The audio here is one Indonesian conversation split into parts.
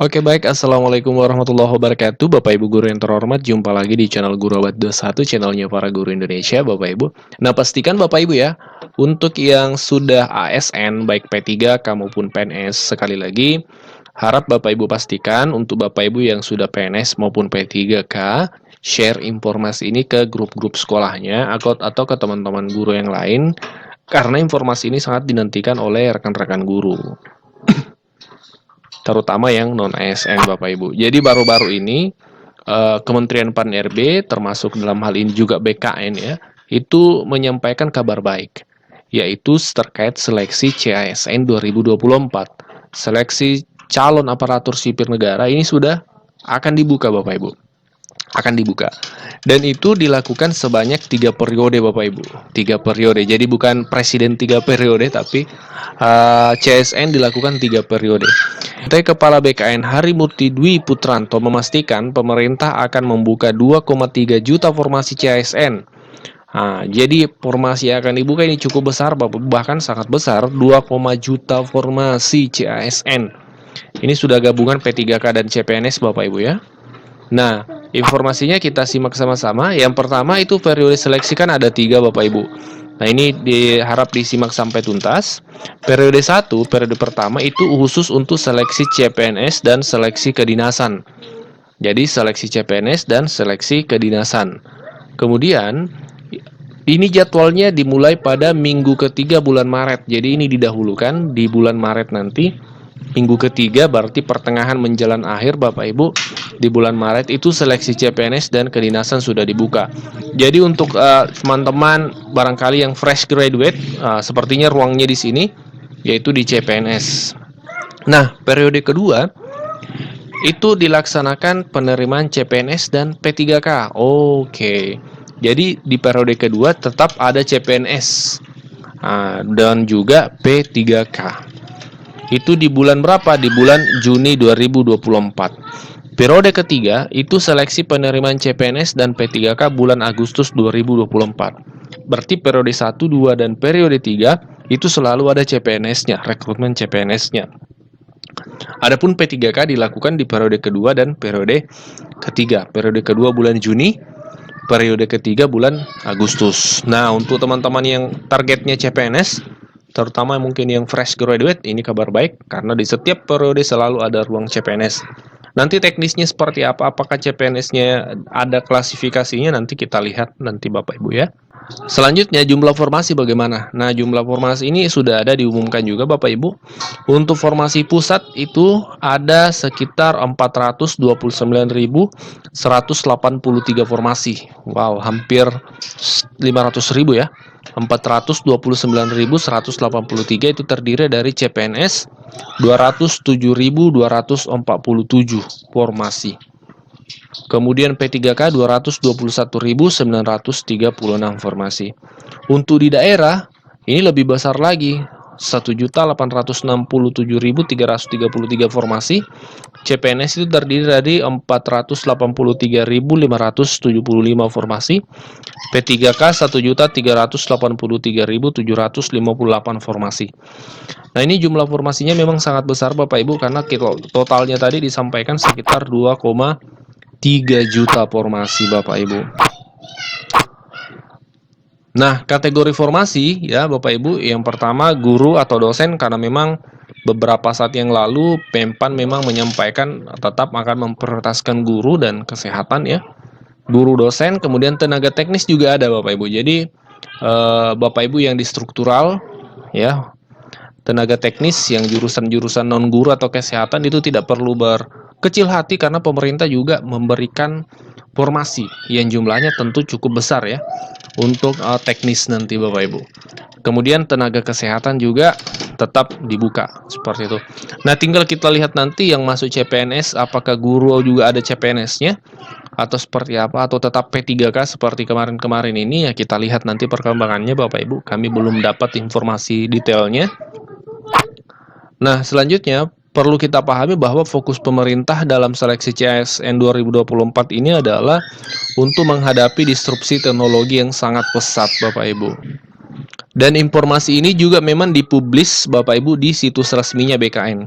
Oke baik, Assalamualaikum warahmatullahi wabarakatuh Bapak Ibu Guru yang terhormat, jumpa lagi di channel Guru Abad 21, channelnya para guru Indonesia Bapak Ibu. Nah pastikan Bapak Ibu ya, untuk yang sudah ASN, baik P3K maupun PNS, sekali lagi, harap Bapak Ibu pastikan untuk Bapak Ibu yang sudah PNS maupun P3K, share informasi ini ke grup-grup sekolahnya, atau ke teman-teman guru yang lain, karena informasi ini sangat dinantikan oleh rekan-rekan guru, terutama yang non ASN Bapak Ibu. Jadi baru-baru ini Kementerian PAN RB termasuk dalam hal ini juga BKN ya, itu menyampaikan kabar baik, yaitu terkait seleksi CASN 2024. Seleksi calon aparatur sipil negara ini sudah akan dibuka Bapak Ibu. Akan dibuka. Dan itu dilakukan sebanyak 3 periode Bapak Ibu. 3 periode. Jadi bukan presiden 3 periode, tapi CSN dilakukan 3 periode. Kepala BKN Harimurti Dwi Putranto memastikan pemerintah akan membuka 2,3 juta formasi CSN. Nah, jadi formasi yang akan dibuka ini cukup besar, bahkan sangat besar, 2, juta formasi CASN. Ini sudah gabungan P3K dan CPNS Bapak Ibu ya. Nah, informasinya kita simak sama-sama. Yang pertama itu periode seleksi kan ada 3 Bapak Ibu. Nah, ini diharap disimak sampai tuntas. Periode 1, periode pertama itu khusus untuk seleksi CPNS dan seleksi kedinasan. Jadi seleksi CPNS dan seleksi kedinasan. Kemudian ini jadwalnya dimulai pada minggu ketiga bulan Maret. Jadi ini didahulukan di bulan Maret nanti. Minggu ketiga berarti pertengahan menjelang akhir Bapak Ibu, di bulan Maret itu seleksi CPNS dan kedinasan sudah dibuka. Jadi untuk teman-teman barangkali yang fresh graduate, sepertinya ruangnya di sini, yaitu di CPNS. Nah, periode kedua itu dilaksanakan penerimaan CPNS dan P3K. Oke. Jadi di periode kedua tetap ada CPNS dan juga P3K. Itu di bulan berapa? Di bulan Juni 2024. Periode ketiga itu seleksi penerimaan CPNS dan P3K bulan Agustus 2024. Berarti periode 1, 2, dan periode 3 itu selalu ada CPNS-nya, rekrutmen CPNS-nya. Adapun P3K dilakukan di periode kedua dan periode ketiga. Periode kedua bulan Juni, periode ketiga bulan Agustus. Nah, untuk teman-teman yang targetnya CPNS, terutama mungkin yang fresh graduate, ini kabar baik karena di setiap periode selalu ada ruang CPNS. Nanti teknisnya seperti apa, apakah CPNS-nya ada klasifikasinya, nanti kita lihat nanti Bapak Ibu ya. Selanjutnya jumlah formasi bagaimana? Nah, jumlah formasi ini sudah ada diumumkan juga Bapak Ibu. Untuk formasi pusat itu ada sekitar 429.183 formasi. Wow, hampir 500.000 ya. 429.183 itu terdiri dari CPNS 207.247 formasi. Kemudian P3K 221.936 formasi. Untuk di daerah ini lebih besar lagi, 1.867.333 formasi. CPNS itu terdiri dari 483.575 formasi. P3K 1.383.758 formasi. Nah, ini jumlah formasinya memang sangat besar Bapak Ibu, karena totalnya tadi disampaikan sekitar 2,3 juta formasi Bapak Ibu. Nah, kategori formasi ya Bapak Ibu, yang pertama guru atau dosen, karena memang beberapa saat yang lalu Pempan memang menyampaikan tetap akan memprioritaskan guru dan kesehatan ya. Guru, dosen, kemudian tenaga teknis juga ada Bapak Ibu. Jadi Bapak Ibu yang di struktural ya, tenaga teknis yang jurusan-jurusan non guru atau kesehatan itu tidak perlu berkecil hati, karena pemerintah juga memberikan formasi yang jumlahnya tentu cukup besar ya untuk teknis nanti Bapak Ibu. Kemudian tenaga kesehatan juga tetap dibuka seperti itu. Nah, tinggal kita lihat nanti yang masuk CPNS, apakah guru juga ada CPNS-nya atau seperti apa, atau tetap P3K seperti kemarin-kemarin ini ya, kita lihat nanti perkembangannya Bapak Ibu. Kami belum dapat informasi detailnya. Nah, selanjutnya perlu kita pahami bahwa fokus pemerintah dalam seleksi CASN 2024 ini adalah untuk menghadapi disrupsi teknologi yang sangat pesat Bapak Ibu. Dan informasi ini juga memang dipublis Bapak Ibu di situs resminya BKN.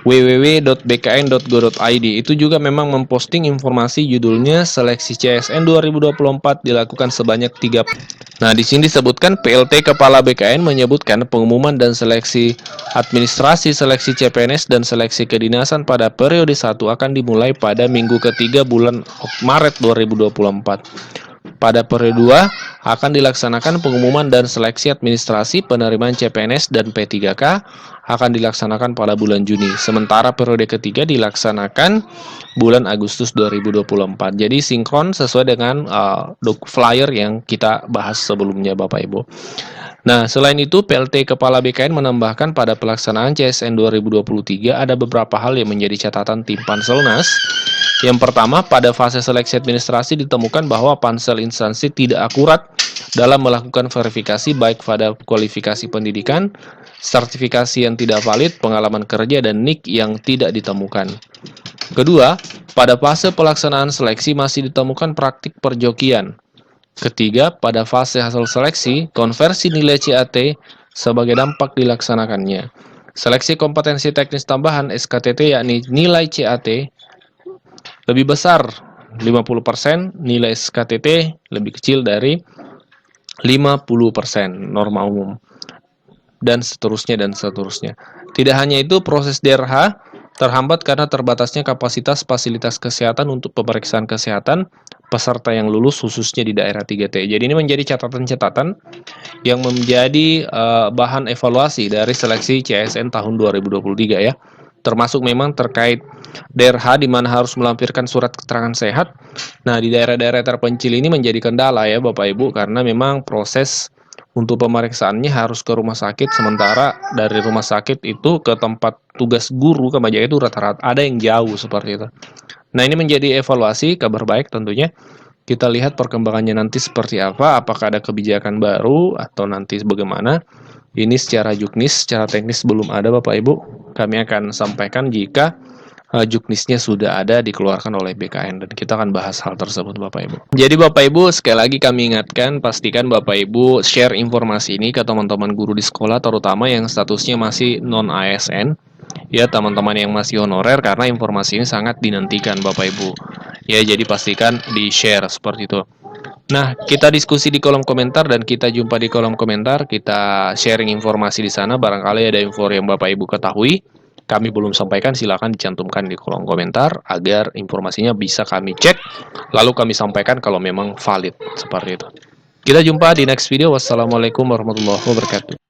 www.bkn.go.id. Itu juga memang memposting informasi judulnya seleksi CSN 2024 dilakukan sebanyak 3. Nah, di sini disebutkan PLT Kepala BKN menyebutkan pengumuman dan seleksi administrasi, seleksi CPNS dan seleksi kedinasan pada periode 1 akan dimulai pada minggu ketiga bulan Maret 2024. Pada periode 2 akan dilaksanakan pengumuman dan seleksi administrasi penerimaan CPNS dan P3K akan dilaksanakan pada bulan Juni. Sementara periode ketiga dilaksanakan bulan Agustus 2024. Jadi sinkron sesuai dengan flyer yang kita bahas sebelumnya Bapak Ibu. Nah, selain itu, PLT Kepala BKN menambahkan pada pelaksanaan CSN 2023 ada beberapa hal yang menjadi catatan tim Panselnas. Yang pertama, pada fase seleksi administrasi ditemukan bahwa pansel instansi tidak akurat dalam melakukan verifikasi baik pada kualifikasi pendidikan, sertifikasi yang tidak valid, pengalaman kerja, dan NIK yang tidak ditemukan. Kedua, pada fase pelaksanaan seleksi masih ditemukan praktik perjokian. Ketiga, pada fase hasil seleksi, konversi nilai CAT sebagai dampak dilaksanakannya. Seleksi kompetensi teknis tambahan SKTT yakni nilai CAT lebih besar 50%, nilai SKTT lebih kecil dari 50% norma umum. Dan seterusnya dan seterusnya. Tidak hanya itu, proses DRH terhambat karena terbatasnya kapasitas fasilitas kesehatan untuk pemeriksaan kesehatan peserta yang lulus khususnya di daerah 3T. Jadi ini menjadi catatan-catatan yang menjadi bahan evaluasi dari seleksi CSN tahun 2023 ya. Termasuk memang terkait DRH di mana harus melampirkan surat keterangan sehat. Nah, di daerah-daerah terpencil ini menjadi kendala ya Bapak Ibu karena memang proses untuk pemeriksaannya harus ke rumah sakit, sementara dari rumah sakit itu ke tempat tugas guru ke Majaya itu rata-rata ada yang jauh seperti itu. Nah, ini menjadi evaluasi, kabar baik tentunya. Kita lihat perkembangannya nanti seperti apa, apakah ada kebijakan baru atau nanti bagaimana. Ini secara juknis, secara teknis belum ada Bapak Ibu. Kami akan sampaikan jika juknisnya sudah ada dikeluarkan oleh BKN dan kita akan bahas hal tersebut Bapak Ibu. Jadi Bapak Ibu, sekali lagi kami ingatkan, pastikan Bapak Ibu share informasi ini ke teman-teman guru di sekolah terutama yang statusnya masih non ASN. Ya, teman-teman yang masih honorer karena informasi ini sangat dinantikan Bapak Ibu. Ya, jadi pastikan di-share seperti itu. Nah, kita diskusi di kolom komentar dan kita jumpa di kolom komentar, kita sharing informasi di sana, barangkali ada info yang Bapak Ibu ketahui kami belum sampaikan, silakan dicantumkan di kolom komentar agar informasinya bisa kami cek lalu kami sampaikan kalau memang valid seperti itu. Kita jumpa di next video. Wassalamualaikum warahmatullahi wabarakatuh.